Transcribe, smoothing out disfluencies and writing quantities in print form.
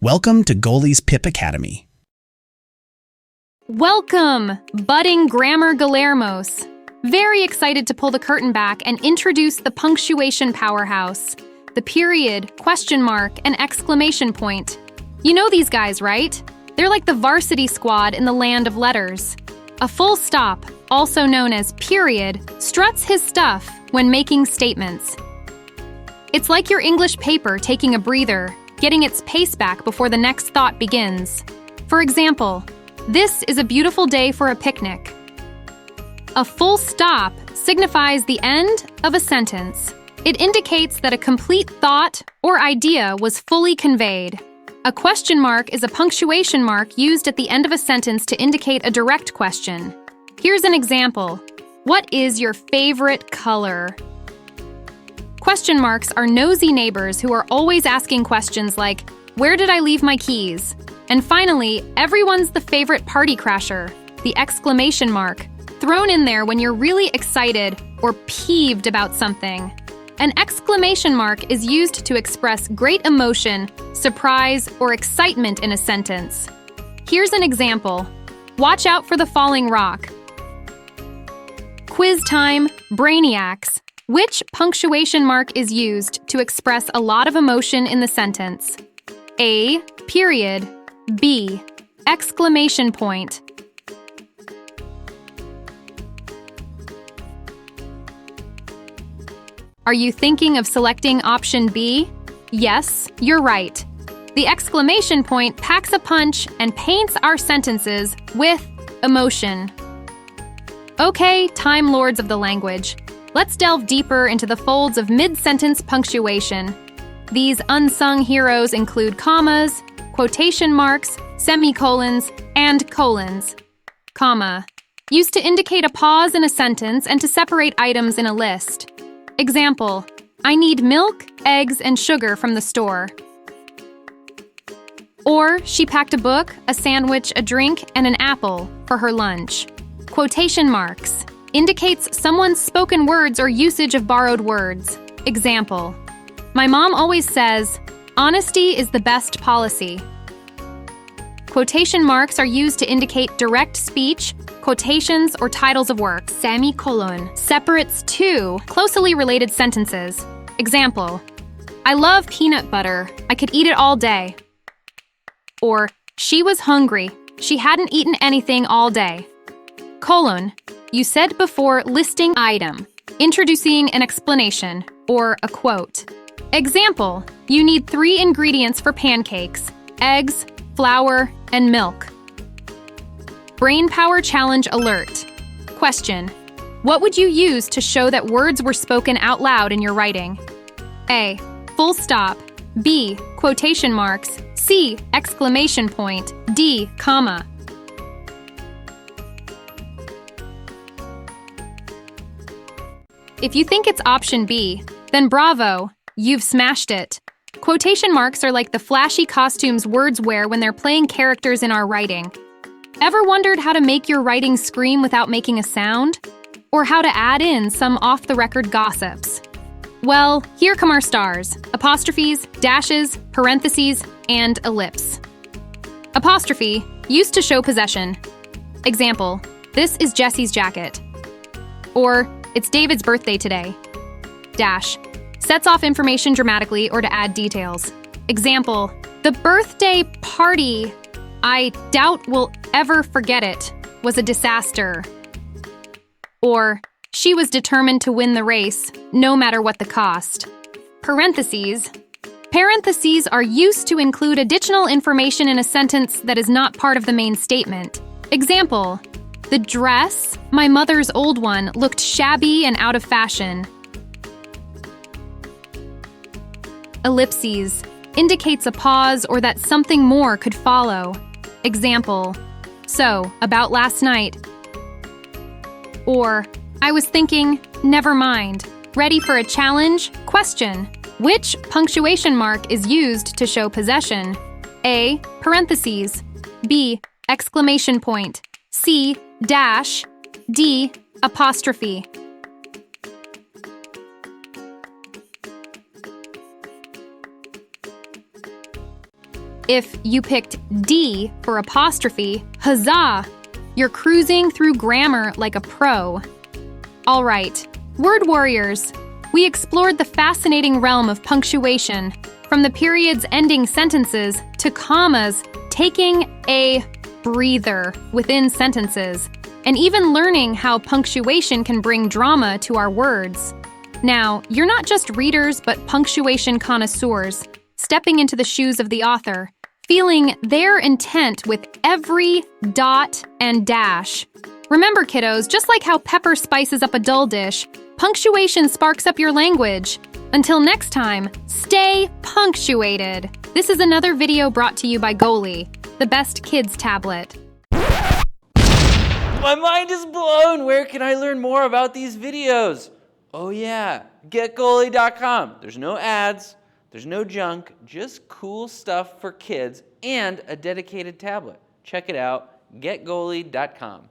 Welcome to Goalie's PIP Academy. Welcome, budding grammar Guillermos. Very excited to pull the curtain back and introduce the punctuation powerhouse, the period, question mark, and exclamation point. You know these guys, right? They're like the varsity squad in the land of letters. A full stop, also known as period, struts his stuff when making statements. It's like your English paper taking a breather, getting its pace back before the next thought begins. For example, this is a beautiful day for a picnic. A full stop signifies the end of a sentence. It indicates that a complete thought or idea was fully conveyed. A question mark is a punctuation mark used at the end of a sentence to indicate a direct question. Here's an example. What is your favorite color? Question marks are nosy neighbors who are always asking questions like, where did I leave my keys? And finally, everyone's the favorite party crasher, the exclamation mark, thrown in there when you're really excited or peeved about something. An exclamation mark is used to express great emotion, surprise, or excitement in a sentence. Here's an example. Watch out for the falling rock. Quiz time, brainiacs. Which punctuation mark is used to express a lot of emotion in the sentence? A, period. B, exclamation point. Are you thinking of selecting option B? Yes, you're right. The exclamation point packs a punch and paints our sentences with emotion. Okay, Time Lords of the language. Let's delve deeper into the folds of mid-sentence punctuation. These unsung heroes include commas, quotation marks, semicolons, and colons. Comma, used to indicate a pause in a sentence and to separate items in a list. Example, I need milk, eggs, and sugar from the store. Or, she packed a book, a sandwich, a drink, and an apple for her lunch. Quotation marks indicates someone's spoken words or usage of borrowed words. Example, my mom always says, honesty is the best policy. Quotation marks are used to indicate direct speech, quotations, or titles of work. Semicolon separates two closely related sentences. Example, I love peanut butter. I could eat it all day. Or, she was hungry. She hadn't eaten anything all day. Colon, you said before listing item, introducing an explanation, or a quote. Example, you need 3 ingredients for pancakes, eggs, flour, and milk. Brain power challenge alert. Question, what would you use to show that words were spoken out loud in your writing? A, full stop. B, quotation marks. C, exclamation point. D, comma. If you think it's option B, then bravo, you've smashed it. Quotation marks are like the flashy costumes words wear when they're playing characters in our writing. Ever wondered how to make your writing scream without making a sound? Or how to add in some off-the-record gossips? Well, here come our stars: apostrophes, dashes, parentheses, and ellipse. Apostrophe, used to show possession. Example, this is Jesse's jacket. Or, it's David's birthday today. Dash, sets off information dramatically or to add details. Example, the birthday party, I doubt we'll ever forget it, was a disaster. Or, she was determined to win the race, no matter what the cost. Parentheses. Parentheses are used to include additional information in a sentence that is not part of the main statement. Example, the dress, my mother's old one, looked shabby and out of fashion. Ellipses indicates a pause or that something more could follow. Example, so, about last night. Or, I was thinking, never mind. Ready for a challenge? Question, which punctuation mark is used to show possession? A, parentheses. B, exclamation point. C, dash. D, apostrophe. If you picked D for apostrophe, huzzah! You're cruising through grammar like a pro. All right, word warriors. We explored the fascinating realm of punctuation, from the periods ending sentences to commas, taking a breather within sentences, and even learning how punctuation can bring drama to our words. Now, you're not just readers but punctuation connoisseurs, stepping into the shoes of the author, feeling their intent with every dot and dash. Remember, kiddos, just like how pepper spices up a dull dish, punctuation sparks up your language. Until next time, stay punctuated. This is another video brought to you by Goalie, the best kids tablet. My mind is blown. Where can I learn more about these videos? Oh yeah, getgoalie.com. There's no ads, there's no junk, just cool stuff for kids and a dedicated tablet. Check it out, getgoalie.com.